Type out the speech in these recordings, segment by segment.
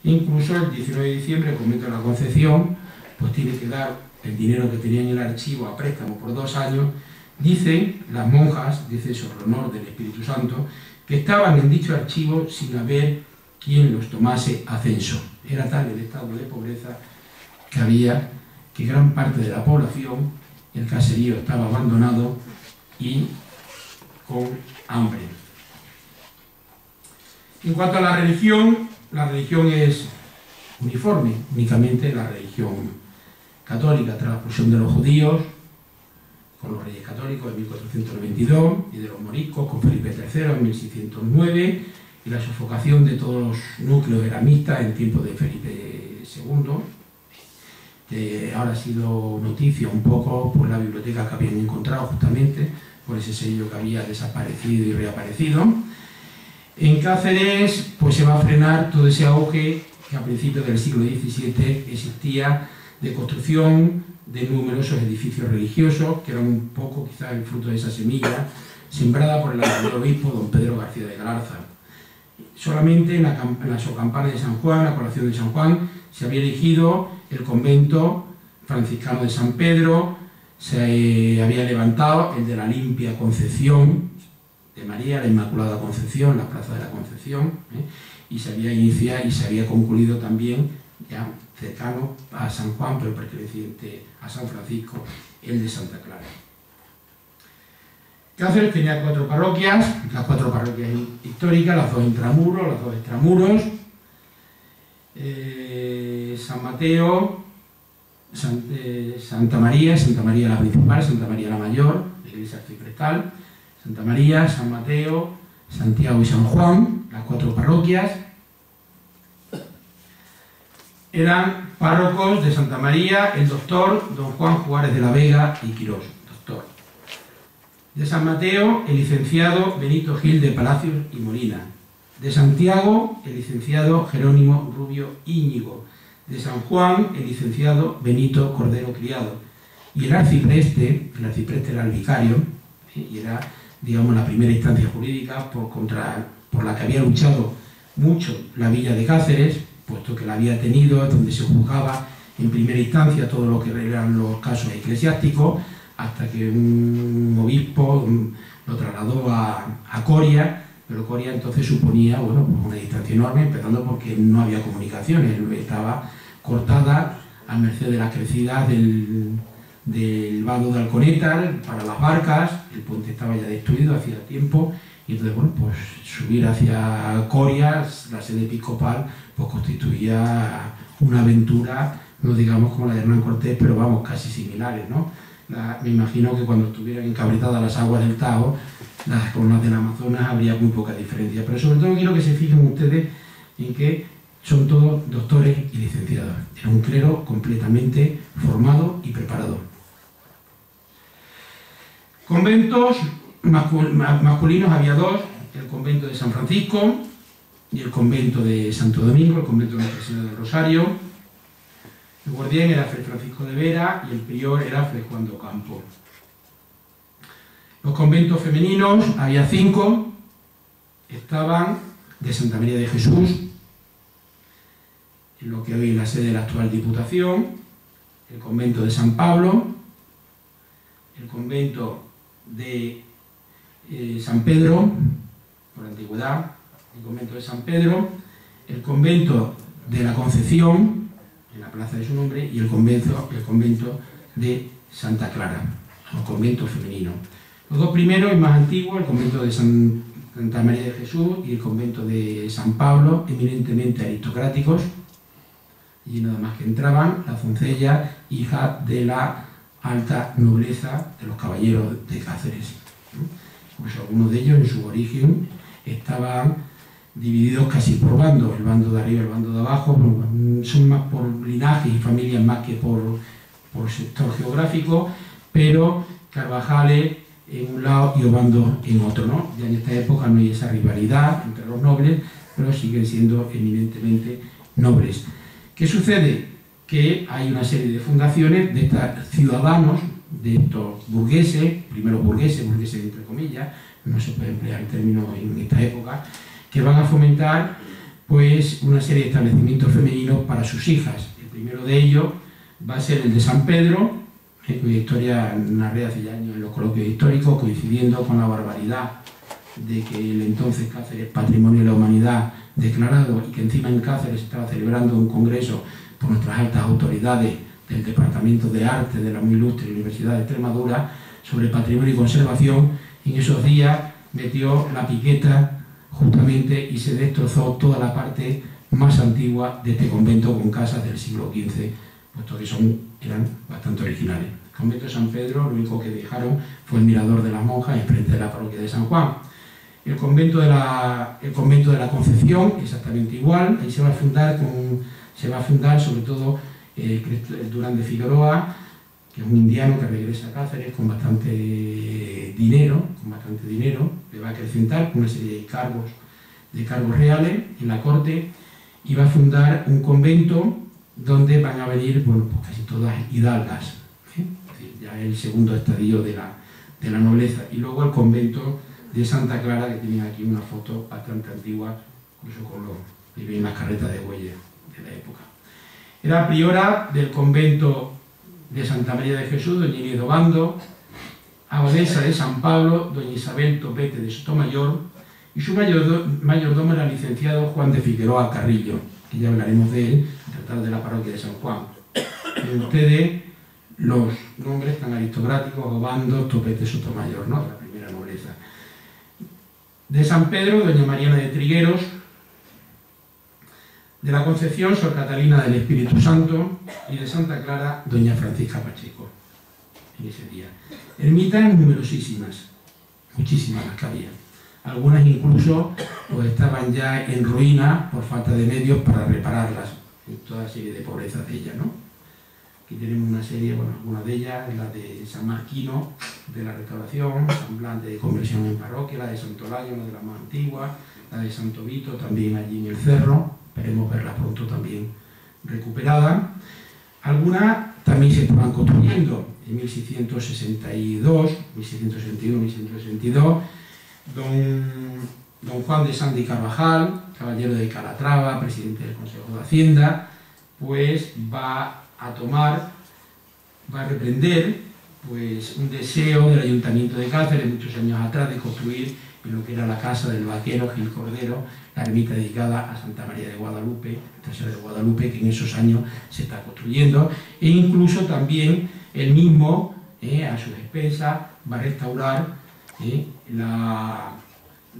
Incluso el 19 de diciembre el convento de la Concepción pues tiene que dar el dinero que tenía en el archivo a préstamo por 2 años. Dicen las monjas, dice sobre el honor del Espíritu Santo, que estaban en dicho archivo sin haber quien los tomase a censo. Era tal el estado de pobreza que había, que gran parte de la población, el caserío estaba abandonado y con hambre. En cuanto a la religión es uniforme, únicamente la religión católica, tras la expulsión de los judíos con los reyes católicos en 1492 y de los moriscos con Felipe III en 1609 y la sofocación de todos los núcleos eramistas en tiempo de Felipe II. Ahora ha sido noticia un poco por la biblioteca que habían encontrado justamente, por ese sello que había desaparecido y reaparecido. En Cáceres pues se va a frenar todo ese auge que a principios del siglo XVII existía de construcción de numerosos edificios religiosos, que eran un poco quizás el fruto de esa semilla sembrada por el anterior obispo don Pedro García de Galarza. Solamente en la socampana de San Juan, la colación de San Juan, se había erigido el convento franciscano de San Pedro, se había levantado el de la Limpia Concepción de María, la Inmaculada Concepción, la Plaza de la Concepción, y se había iniciado y se había concluido también, ya cercano a San Juan, pero perteneciente a San Francisco, el de Santa Clara. Cáceres tenía 4 parroquias, las 4 parroquias históricas, las 2 intramuros, las 2 extramuros, San Mateo, Santa María la principal, Santa María la mayor, la iglesia arciprestal, Santa María, San Mateo, Santiago y San Juan, las 4 parroquias. Eran párrocos de Santa María el doctor don Juan Juárez de la Vega y Quirós, doctor. De San Mateo, el licenciado Benito Gil de Palacios y Molina. De Santiago, el licenciado Jerónimo Rubio Íñigo. De San Juan, el licenciado Benito Cordero Criado. Y el arcipreste era el vicario, y era, digamos, la primera instancia jurídica por la que había luchado mucho la villa de Cáceres, puesto que la había tenido, donde se juzgaba en primera instancia todo lo que eran los casos eclesiásticos, hasta que un obispo lo trasladó a Coria, pero Coria entonces suponía, bueno, una distancia enorme, empezando porque no había comunicaciones, estaba cortada a merced de las crecidas del vado de Alconeta para las barcas, el puente estaba ya destruido hacía tiempo, y entonces, bueno, pues subir hacia Coria, la sede episcopal, pues constituía una aventura, no digamos como la de Hernán Cortés, pero vamos, casi similares, ¿no? Me imagino que cuando estuvieran encabretadas las aguas del Tajo, con las del Amazonas habría muy poca diferencia, pero sobre todo quiero que se fijen ustedes en que son todos doctores y licenciados. Era un clero completamente formado y preparado. Conventos masculinos había 2, el convento de San Francisco y el convento de Santo Domingo, el convento de Nuestra Señora del Rosario. El guardián era Fray Francisco de Vera y el prior era Fray Juan de Ocampo. Los conventos femeninos había 5, estaban de Santa María de Jesús, en lo que hoy es la sede de la actual Diputación, el convento de San Pablo, el convento de San Pedro, por antigüedad, el convento de San Pedro, el convento de la Concepción, en la plaza de su nombre, y el convento de Santa Clara, los conventos femeninos. Los 2 primeros, el más antiguo, el convento de Santa María de Jesús y el convento de San Pablo, eminentemente aristocráticos, y nada más que entraban las doncellas, hijas de la alta nobleza de los caballeros de Cáceres. Pues algunos de ellos en su origen estaban divididos casi por bandos, el bando de arriba y el bando de abajo, son más por linajes y familias más que por sector geográfico, pero Carvajales en un lado y Obando en otro, ¿no? Ya en esta época no hay esa rivalidad entre los nobles, pero siguen siendo eminentemente nobles. ¿Qué sucede? Que hay una serie de fundaciones de estos ciudadanos, de estos burgueses, primero burgueses entre comillas, no se puede emplear el término en esta época, que van a fomentar pues una serie de establecimientos femeninos para sus hijas. El primero de ellos va a ser el de San Pedro, cuya historia narré hace ya años en los coloquios históricos, coincidiendo con la barbaridad de que el entonces Cáceres Patrimonio de la Humanidad declarado, y que encima en Cáceres estaba celebrando un congreso por nuestras altas autoridades del Departamento de Arte de la muy ilustre Universidad de Extremadura sobre patrimonio y conservación. En esos días metió la piqueta justamente y se destrozó toda la parte más antigua de este convento, con casas del siglo XV, puesto que eran bastante originales. El convento de San Pedro, lo único que dejaron fue el mirador de las monjas enfrente de la parroquia de San Juan. El convento de la Concepción, exactamente igual. Ahí se va a fundar sobre todo Durán de Figueroa, que es un indiano que regresa a Cáceres con bastante dinero, le va a acrecentar con una serie de cargos reales en la corte, y va a fundar un convento donde van a venir, bueno, pues casi todas hidalgas, ¿eh? Es decir, ya el segundo estadio de la nobleza. Y luego el convento de Santa Clara, que tienen aquí una foto bastante antigua, incluso con las carretas de bueyes de la época. Era priora del convento de Santa María de Jesús, doña Inés Obando, abadesa de San Pablo, doña Isabel Topete de Sotomayor, y su mayordomo era el licenciado Juan de Figueroa Carrillo, que ya hablaremos de él, tratar de la parroquia de San Juan. Ven ustedes los nombres tan aristocráticos: Obando, Topete, Sotomayor, ¿no?, de la primera nobleza. De San Pedro, doña Mariana de Trigueros. De la Concepción, Sor Catalina del Espíritu Santo. Y de Santa Clara, doña Francisca Pacheco, en ese día. Ermitas numerosísimas, muchísimas las que había. Algunas incluso pues estaban ya en ruina por falta de medios para repararlas, en toda serie de pobrezas de ellas, ¿no? Aquí tenemos una serie, bueno, algunas de ellas, la de San Marquino de la Restauración, San Blas de conversión en parroquia, la de Santo Olayo, una de las más antiguas, la de Santo Vito también allí en el cerro, esperemos verla pronto también recuperada. Algunas también se estaban construyendo en 1662, 1661, 1662. Don Juan de Sande y Carvajal, caballero de Calatrava, presidente del Consejo de Hacienda, pues va a reprender pues un deseo del Ayuntamiento de Cáceres muchos años atrás de construir en lo que era la casa del vaquero Gil Cordero, la ermita dedicada a Santa María de Guadalupe, Nuestra Señora de Guadalupe, que en esos años se está construyendo, e incluso también él mismo, a sus expensas, va a restaurar la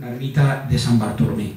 ermita de San Bartolomé.